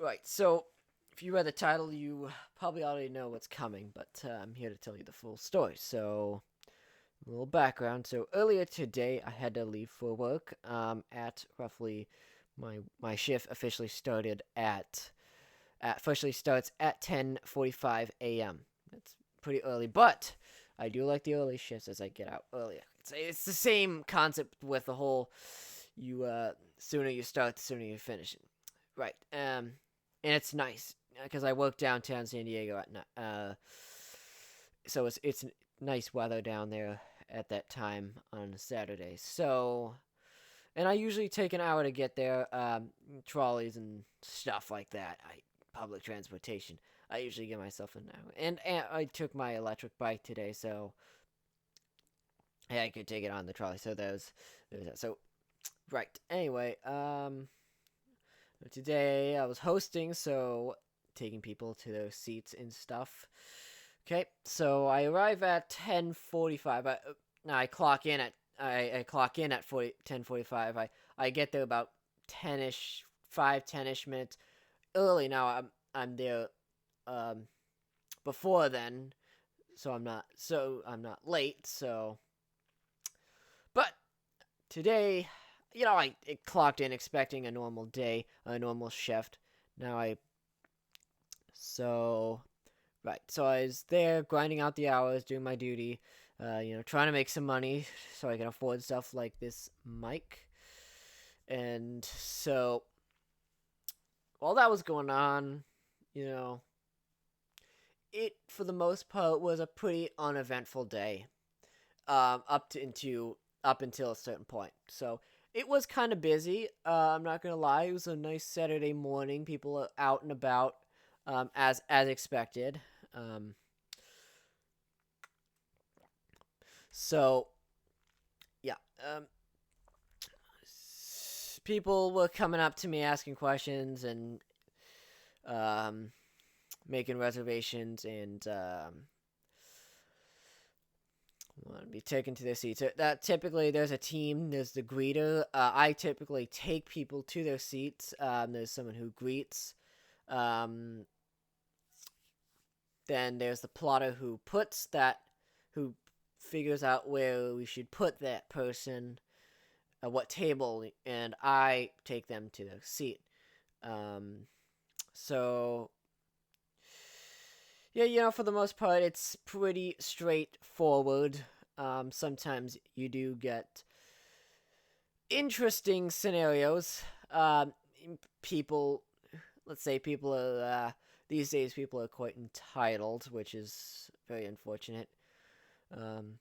Right, so if you read the title, you probably already know what's coming, but I'm here to tell you the full story. So, a little background. So, earlier today, I had to leave for work at roughly my shift officially started at officially starts at 10:45 a.m. That's pretty early, but I do like the early shifts as I get out earlier. It's the same concept with the whole you sooner you start, the sooner you finish. Right. And it's nice because I work downtown San Diego at night. So it's nice weather down there at that time on Saturday. So, and I usually take an hour to get there. Trolleys and stuff like that. Public transportation. I usually give myself an hour. And I took my electric bike today, so yeah, I could take it on the trolley. So there's that. So right. Anyway, today I was hosting, so taking people to their seats and stuff. Okay, so I arrive at 10:45. I clock in at I clock in at 10:45. I get there about 10ish, 5 10ish minutes early. Now I'm there before then, so I'm not late. So, but today, I clocked in expecting a normal day, a normal shift. Now I so Right. So I was there grinding out the hours, doing my duty, trying to make some money so I can afford stuff like this mic. And so while that was going on, you know, it for the most part was a pretty uneventful day. Up until a certain point. So it was kind of busy. I'm not gonna lie. It was a nice Saturday morning. People are out and about, as expected. Um, so yeah, um, people were coming up to me asking questions and um, making reservations and want to be taken to their seats. That typically there's a team. There's the greeter. I typically take people to their seats. There's someone who greets. Um, then there's the plotter who figures out where we should put that person, what table, and I take them to their seat. Um, so yeah, for the most part, it's pretty straightforward. Sometimes you do get interesting scenarios. People, let's say people are, these days, people are quite entitled, which is very unfortunate. Um,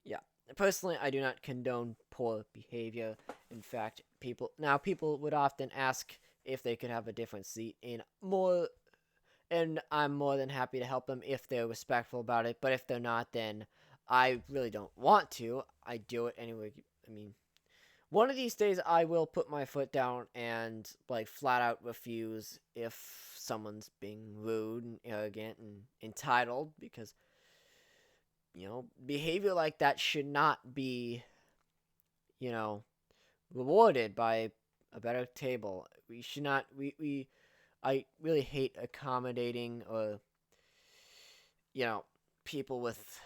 yeah. Personally, I do not condone poor behavior. In fact, people would often ask if they could have a different seat, and I'm more than happy to help them if they're respectful about it. But if they're not, then I really don't want to. I do it anyway. I mean, one of these days I will put my foot down and like flat out refuse if someone's being rude and arrogant and entitled, because behavior like that should not be, you know, rewarded by a better table. We should not we I really hate accommodating or people with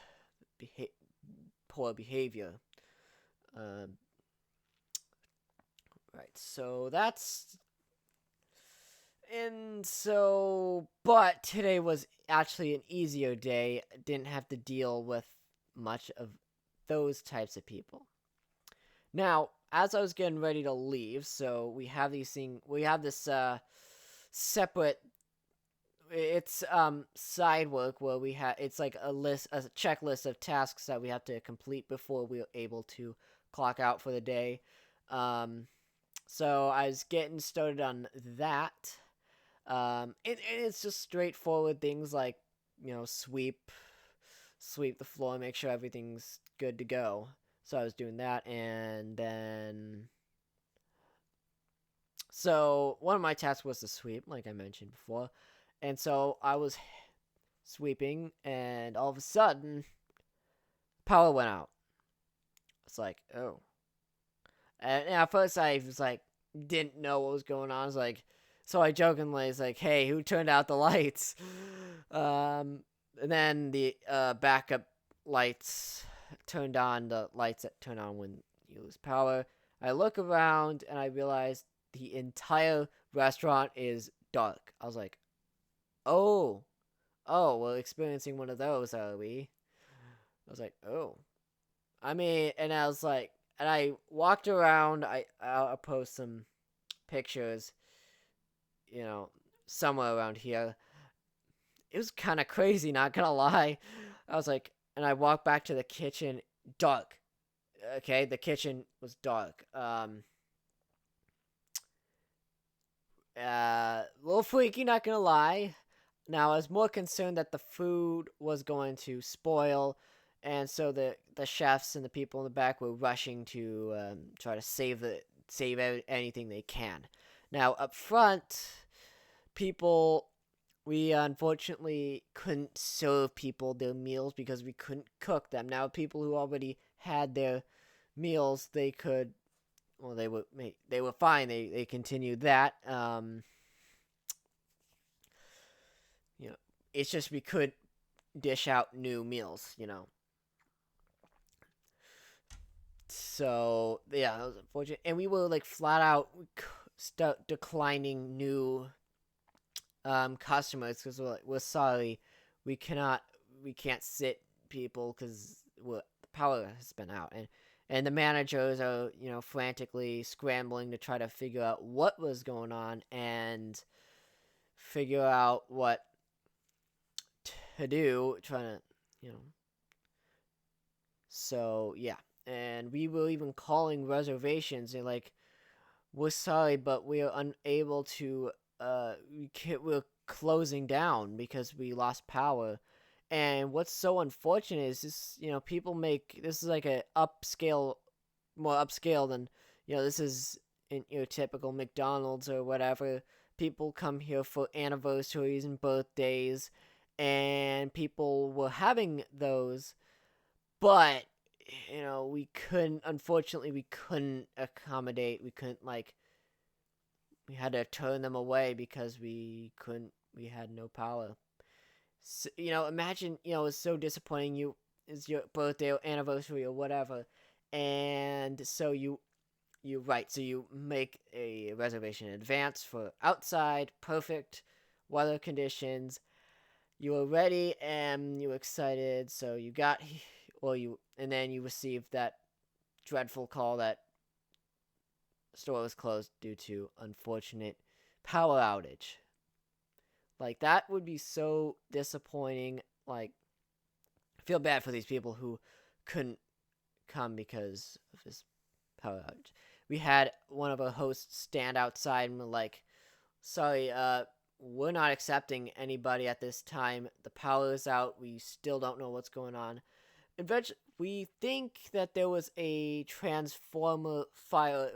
beha- poor behavior. Um, right. So that's and so, but today was actually an easier day. Didn't have to deal with much of those types of people. Now, as I was getting ready to leave, so we have this separate, it's side work where it's like a checklist of tasks that we have to complete before we're able to clock out for the day. Um so I was getting started on that. And it's just straightforward things like, sweep the floor, make sure everything's good to go. So I was doing that, and then so one of my tasks was to sweep, like I mentioned before, and so I was sweeping, and all of a sudden, power went out. It's like, oh, and at first I was like, didn't know what was going on. I was like, So I jokingly was like, "Hey, who turned out the lights?" And then the backup lights turned on, the lights that turn on when you lose power. I look around and I realize the entire restaurant is dark. I was like, "Oh, oh, we're experiencing one of those, are we?" I was like, "Oh." I mean, and I was like, and I walked around. I'll post some pictures, you know, somewhere around here. It was kind of crazy, not gonna lie. I was like, and I walked back to the kitchen, dark. Okay, the kitchen was dark. A little freaky, not gonna lie. Now I was more concerned that the food was going to spoil, and so the chefs and the people in the back were rushing to try to save anything they can. Now up front, people, we unfortunately couldn't serve people their meals because we couldn't cook them. Now people who already had their meals, they could, well, they were fine. They continued that. You know, it's just we could dish out new meals. So yeah, that was unfortunate. And we were like flat out declining new customers because we're sorry, we cannot we can't sit people because the power has been out, and the managers are frantically scrambling to try to figure out what was going on and figure out what to do, trying to you know so yeah. And we were even calling reservations and like, we're sorry, but we are unable to we're closing down because we lost power. And what's so unfortunate is this, people make this is like a upscale, more upscale than, this is in your typical McDonald's or whatever. People come here for anniversaries and birthdays, and people were having those, but unfortunately we couldn't accommodate, we couldn't like we had to turn them away because we had no power. So, imagine, it's so disappointing. It's your birthday or anniversary or whatever, and so so you make a reservation in advance for outside, perfect weather conditions. You were ready and you were excited, so you got, and then you received that dreadful call that the store was closed due to unfortunate power outage. Like, that would be so disappointing. Like, I feel bad for these people who couldn't come because of this power outage. We had one of our hosts stand outside and were like, "Sorry, we're not accepting anybody at this time. The power is out. We still don't know what's going on." Eventually, we think that there was a transformer fire.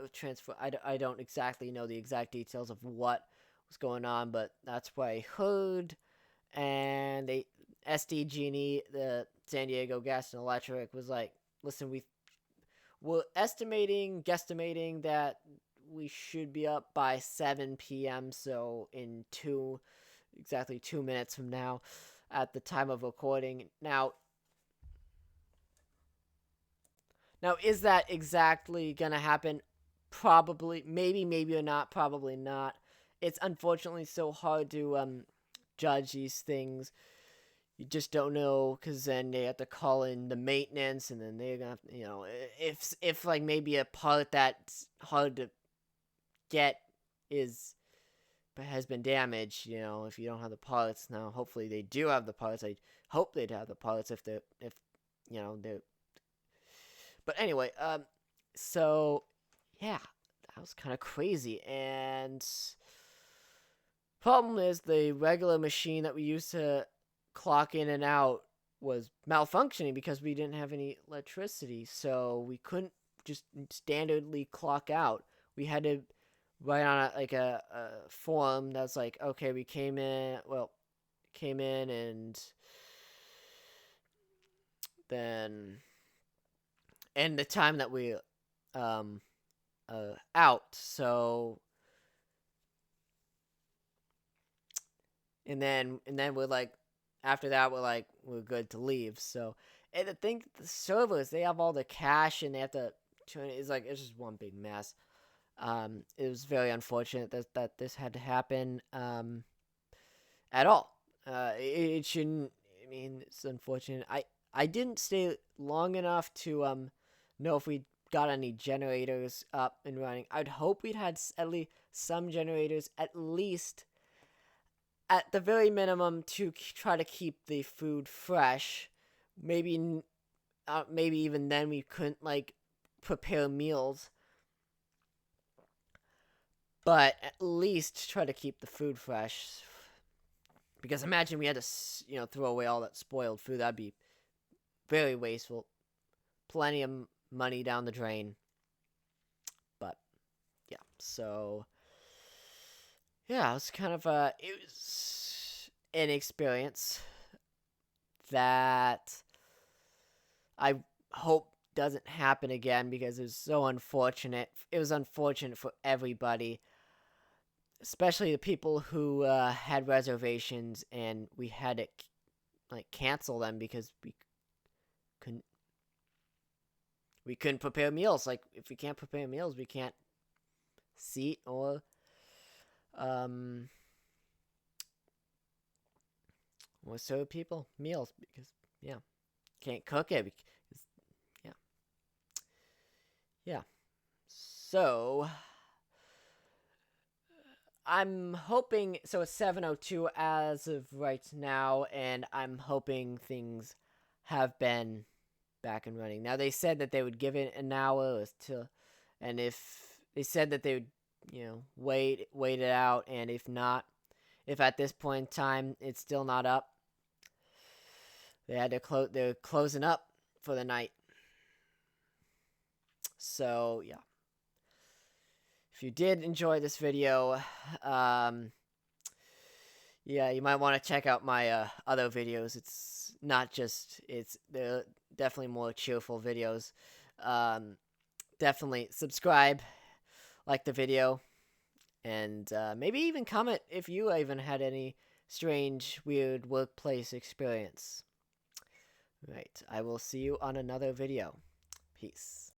I don't exactly know the exact details of what was going on, but that's what I heard. And they SDG&E, the San Diego Gas and Electric, was like, "Listen, we're guesstimating that we should be up by 7 p.m. So in exactly 2 minutes from now, at the time of recording. Now, is that exactly gonna happen? Probably, maybe or not. Probably not. It's unfortunately so hard to judge these things. You just don't know, because then they have to call in the maintenance, and then they're gonna have, if like maybe a part that's hard to get is has been damaged. If you don't have the parts now, hopefully they do have the parts. I hope they'd have the parts if they're. But anyway, so yeah, that was kind of crazy. And problem is, the regular machine that we used to clock in and out was malfunctioning because we didn't have any electricity, so we couldn't just standardly clock out. We had to write on a form that's like, okay, we came in and then and the time that we out. So and then we're like, after that we're good to leave. So, and I think the servers, they have all the cash and they have to turn it. It's just one big mess. It was very unfortunate that this had to happen. At all. It shouldn't. I mean, it's unfortunate. I didn't stay long enough to know if we got any generators up and running. I'd hope we'd had at least some generators, at least at the very minimum, to try to keep the food fresh. Maybe maybe even then we couldn't like prepare meals, but at least try to keep the food fresh. Because imagine we had to, throw away all that spoiled food. That'd be very wasteful. Plenty of money down the drain. But yeah, so yeah, it was kind of it was an experience that I hope doesn't happen again because it was so unfortunate. It was unfortunate for everybody, especially the people who had reservations, and we had to cancel them because couldn't we couldn't prepare meals. Like, if we can't prepare meals, we can't seat or serve people meals because can't cook it because yeah. Yeah. So I'm hoping, so it's 7:02 as of right now, and I'm hoping things have been back and running. Now, they said that they would give it an hour and if they said that they would, wait it out, and if not, if at this point in time it's still not up, they're closing up for the night. So, yeah. If you did enjoy this video, you might want to check out my other videos. They're definitely more cheerful videos. Definitely subscribe, like the video, and maybe even comment if you even had any strange, weird workplace experience. Right, I will see you on another video. Peace.